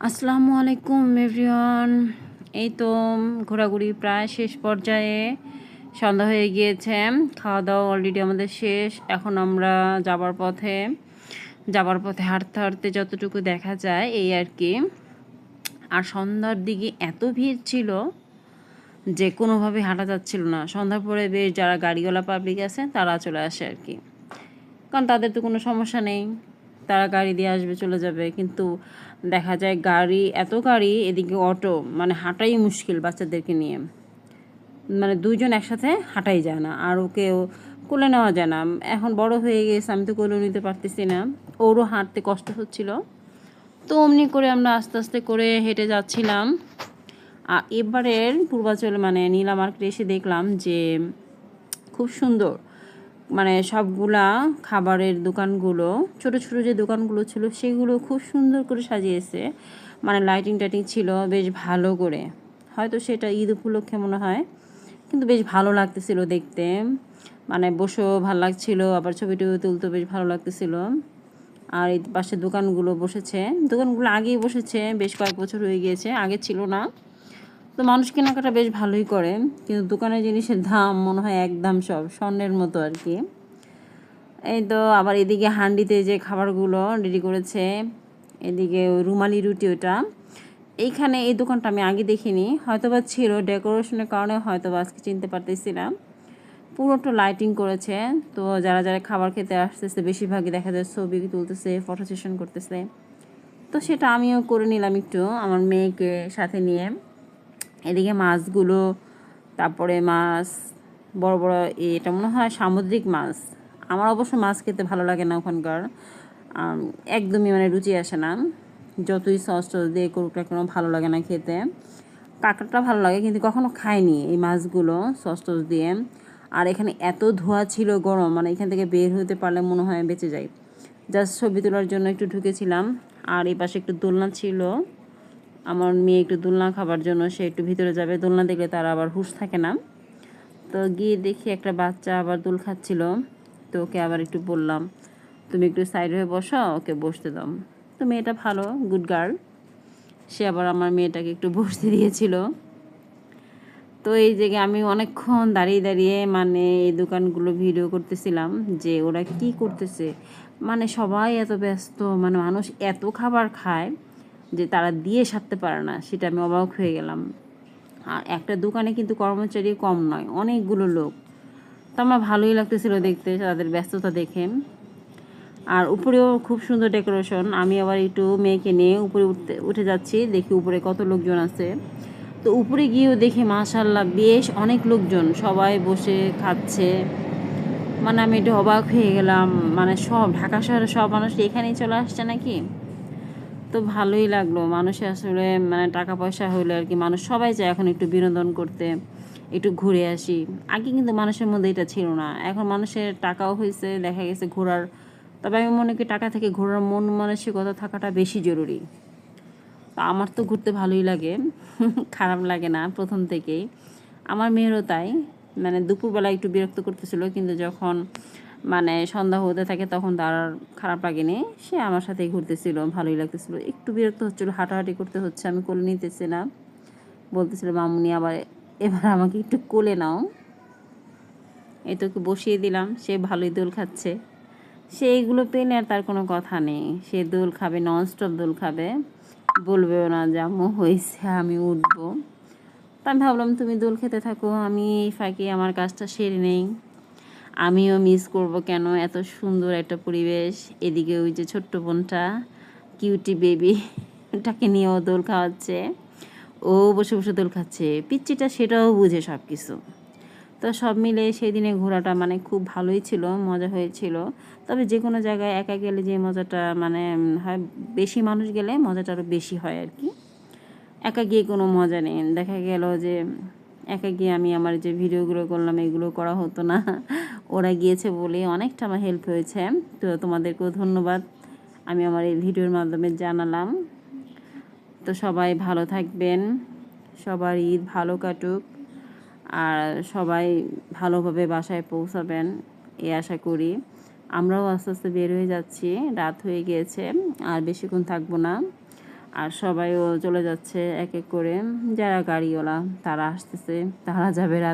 আসসালামু আলাইকুম এভরিওয়ান। এই তো ঘোরাঘুরি প্রায় শেষ পর্যায়ে, সন্ধ্যা হয়ে গিয়েছে। খাওয়া দাওয়া অলরেডি আমাদের শেষ। এখন আমরা যাবার পথে হাঁটতে হাঁটতে যতটুকু দেখা যায় এই আর কি। আর সন্ধ্যার দিকে এত ভিড় ছিল যে কোনোভাবে হাঁটা যাচ্ছিল না। সন্ধ্যার পরে বেশ যারা গাড়িওয়ালা পাবলিক আছে তারা চলে আসে আর কি, কারণ তাদের তো কোনো সমস্যা নেই, তারা গাড়ি দিয়ে আসবে চলে যাবে। কিন্তু দেখা যায় এত গাড়ি, এদিকে অটো, মানে হাঁটাই মুশকিল বাচ্চাদেরকে নিয়ে। মানে দুইজন একসাথে হাঁটাই যায় না, আর ওকেও কোলে নেওয়া যায় না। এখন বড় হয়ে গেছে, আমি তো কোলেও নিতে পারতেছি না, ওরও হাঁটতে কষ্ট হচ্ছিল। তো অমনি করে আমরা আস্তে আস্তে করে হেঁটে যাচ্ছিলাম। আর এবারের পূর্বাচল মানে নীলা মার্কেটে এসে দেখলাম যে খুব সুন্দর, মানে সবগুলা খাবারের দোকানগুলো, ছোট ছোট যে দোকানগুলো ছিল সেগুলো খুব সুন্দর করে সাজিয়েছে। মানে লাইটিং টাইটিং ছিল বেশ ভালো করে, হয়তো সেটা ঈদ উপলক্ষে মনে হয়, কিন্তু বেশ ভালো লাগতেছিল দেখতে। মানে বসেও ভালো লাগছিল, আবার ছবি টবি তুলতেও বেশ ভালো লাগতেছিল। আর এই পাশে দোকানগুলো আগেই বসেছে, বেশ কয়েক বছর হয়ে গিয়েছে, আগে ছিল না। তো মানুষ কেনাকাটা বেশ ভালোই করে, কিন্তু দোকানের জিনিসের দাম মনে হয় একদম সব স্বর্ণের মতো আর কি। এই তো আবার এদিকে হান্ডিতে যে খাবারগুলো রেডি করেছে, এদিকে রুমালি রুটি, ওটা এইখানে এই দোকানটা আমি আগে দেখিনি, হয়তোবা ছিল ডেকোরেশনের কারণে, হয়তোবা আজকে চিনতে পারতেছিলাম। পুরোটা লাইটিং করেছে। তো যারা যারা খাবার খেতে আসতেছে বেশিরভাগই দেখা যায় ছবি তুলতেছে, ফটো সেশন করতেছে। তো সেটা আমিও করে নিলাম একটু আমার মেয়েকে সাথে নিয়ে। এদিকে মাছগুলো, তারপরে মাছ বড় বড়, এটা মনে হয় সামুদ্রিক মাছ। আমার অবশ্য মাছ খেতে ভালো লাগে না ওখানকার, একদমই মানে রুচি আসে না। যতই সস টস দিয়ে করুক না কেন ভালো লাগে না খেতে। কাঁকড়াটা ভালো লাগে, কিন্তু কখনো খাইনি এই মাছগুলো সস টস দিয়ে। আর এখানে এত ধোঁয়া ছিল, গরম, মানে এখান থেকে বের হতে পারলে মনে হয় বেঁচে যাই। জাস্ট ছবি তোলার জন্য একটু ঢুকেছিলাম। আর এই পাশে একটু দোলনা ছিল, আমার মেয়ে একটু দোলনা খাবার জন্য সে একটু ভিতরে যাবে, দোলনা দেখলে তার আবার হুঁশ থাকে না। তো গিয়ে দেখি একটা বাচ্চা আবার দোল খাচ্ছিল। তো ওকে আবার একটু বললাম, তুমি একটু সাইড হয়ে বসো, ওকে বসতে দাও। তো মেয়েটা ভালো, গুড গার্ল, সে আবার আমার মেয়েটাকে একটু বসতে দিয়েছিল। তো এই জায়গায় আমি অনেকক্ষণ দাঁড়িয়ে দাঁড়িয়ে মানে এই দোকানগুলো ভিডিও করতেছিলাম যে ওরা কি করতেছে। মানে সবাই এত ব্যস্ত, মানে মানুষ এত খাবার খায় যে তারা দিয়ে সারতে পারে না, সেটা আমি অবাক হয়ে গেলাম। আর একটা দোকানে কিন্তু কর্মচারী কম নয়, অনেকগুলো লোক। তো আমার ভালোই লাগতেছিল দেখতে তাদের ব্যস্ততা দেখে। আর উপরেও খুব সুন্দর ডেকোরেশন। আমি আবার একটু মেয়েকে নিয়ে উপরে উঠে যাচ্ছি, দেখি উপরে কত লোকজন আছে। তো উপরে গিয়েও দেখি মাশাল্লাহ বেশ অনেক লোকজন, সবাই বসে খাচ্ছে। মানে আমি একটু অবাক হয়ে গেলাম, মানে সব ঢাকা শহরে সব মানুষ এখানেই চলে আসছে নাকি। তো ভালোই লাগলো, মানুষে আসলে মানে টাকা পয়সা হলে আর কি মানুষ সবাই চায় এখন একটু বিনোদন করতে, একটু ঘুরে আসি। আগে কিন্তু মানুষের মধ্যে এটা ছিল না, এখন মানুষের টাকাও হয়েছে, দেখা গেছে ঘোরার। তবে আমি মনে করি টাকা থেকে ঘোরার মন মানসিকতা থাকাটা বেশি জরুরি। তো আমার তো ঘুরতে ভালোই লাগে, খারাপ লাগে না প্রথম থেকেই। আমার মেয়েরও তাই। মানে দুপুরবেলা একটু বিরক্ত করতেছিল, কিন্তু যখন মানে সন্ধ্যা হতে থাকে তখন তার আর খারাপ লাগেনি, সে আমার সাথেই ঘুরতেছিল, ভালোই লাগতেছিল। একটু বিরক্ত হচ্ছিল, হাঁটাহাঁটি করতে হচ্ছে, আমি কোলে নিতেছিলাম, বলতেছিল মামুনি আবার এবার আমাকে একটু কোলে নাও। এই তো ওকে বসিয়ে দিলাম, সে ভালোই দোল খাচ্ছে। সে এইগুলো পেলে আর তার কোনো কথা নেই, সে দোল খাবে, ননস্টপ দোল খাবে, বলবেও না যে আম্মু হয়েছে আমি উঠবো। তা আমি ভাবলাম তুমি দোল খেতে থাকো, আমি এই ফাঁকে আমার কাজটা সেরে নেই। আমিও মিস করব কেন এত সুন্দর একটা পরিবেশ। এদিকে ওই যে ছোট্ট বোনটা, কিউটি বেবি, ওটাকে নিয়েও দোল খাওয়াচ্ছে, ও বসে বসে দোল খাচ্ছে। পিচ্চিটা সেটাও বুঝে সব কিছু। তো সব মিলে সেই দিনে ঘোরাটা মানে খুব ভালোই ছিল, মজা হয়েছিল। তবে যে কোনো জায়গায় একা গেলে যে মজাটা মানে হয়, বেশি মানুষ গেলে মজাটা আরও বেশি হয় আর কি। একা গিয়ে কোনো মজা নেই, দেখা গেল যে একা গিয়ে আমি আমার যে ভিডিওগুলো করলাম এগুলো করা হতো না। ওরা গিয়েছে বলে অনেকটা আমার হেল্প হয়েছে। তো তোমাদেরকেও ধন্যবাদ, আমি আমার এই ভিডিওর মাধ্যমে জানালাম। তো সবাই ভালো থাকবেন, সবার ঈদ ভালো কাটুক, আর সবাই ভালোভাবে বাসায় পৌঁছাবেন এই আশা করি। আমরাও আস্তে আস্তে বের হয়ে যাচ্ছি, রাত হয়ে গিয়েছে, আর বেশিক্ষণ থাকবো না। আর সবাইও চলে যাচ্ছে এক এক করে, যারা গাড়িওয়ালা তারা আসতেছে, তারা যাবে রাত